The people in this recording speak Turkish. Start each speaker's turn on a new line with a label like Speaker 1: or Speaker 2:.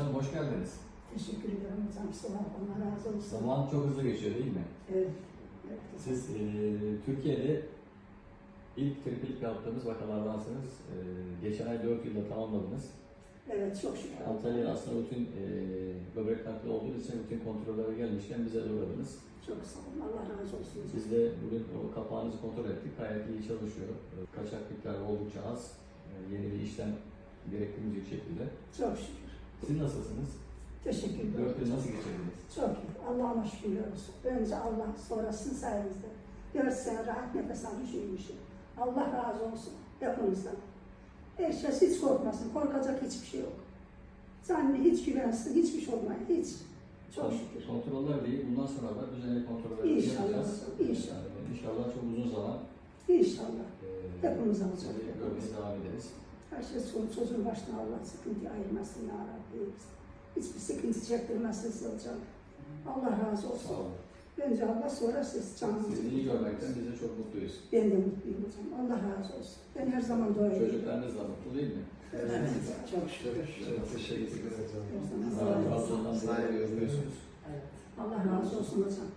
Speaker 1: Hanım hoş geldiniz.
Speaker 2: Teşekkür ederim hocam. Sağ olun. Allah razı olsun.
Speaker 1: Zaman çok hızlı geçiyor değil mi?
Speaker 2: Evet. Evet.
Speaker 1: Siz Türkiye'de ilk triplik yaptığımız vakalardansınız. Geçen ay 4 yılda tamamladınız.
Speaker 2: Evet, çok şükür.
Speaker 1: Antalya'da aslında rutin böbrek nakli olduğu için rutin kontrollere gelmişken bize uğradınız.
Speaker 2: Çok sağ olun. Allah razı olsun.
Speaker 1: Biz de bugün o kapağınızı kontrol ettik. Gayet iyi çalışıyor. Kaçak miktarı oldukça az. Yeni bir işlem gerektiğimiz şekilde.
Speaker 2: Çok şükür.
Speaker 1: Siz nasılsınız?
Speaker 2: Teşekkür ederim.
Speaker 1: 4 yıl nasıl geçirdiniz?
Speaker 2: Çok iyi. Allah'ıma şükürler olsun. Önce Allah, sonra sizin sayenizde. 4 sene rahat nefes almış uyumuşum. Allah razı olsun hepinizden. Herkes hiç korkmasın. Korkacak hiçbir şey yok. Canlı hiç güvensin, hiçbir şey olmayın. Hiç. Çok şükür.
Speaker 1: Kontroller değil, bundan sonra da düzenli kontroller
Speaker 2: İnşallah.
Speaker 1: yapacağız.
Speaker 2: İnşallah.
Speaker 1: İnşallah çok uzun zaman
Speaker 2: İnşallah. Hepimiz alacak.
Speaker 1: sizi görmeye devam ederiz.
Speaker 2: Her şey çocuğun başına Allah sıkıntı ayırmasın ya Rabbi. Hiçbir sıkıntı çektirmesin size hocam. Allah razı olsun.
Speaker 1: Sağ olun.
Speaker 2: Önce Allah, sonra siz canınız.
Speaker 1: Sizi iyi görmekten biz de çok mutluyuz.
Speaker 2: Ben de mutluyum hocam. Allah razı olsun. Ben her zaman dua ediyorum.
Speaker 1: Çocuklarınız da mutlu değil mi?
Speaker 2: Evet. Çok şükür.
Speaker 1: Evet, teşekkür ederim.
Speaker 2: Her zaman
Speaker 1: Allah
Speaker 2: sağ olun.
Speaker 1: razı olsun. Görüyorsunuz.
Speaker 2: Allah razı olsun hocam.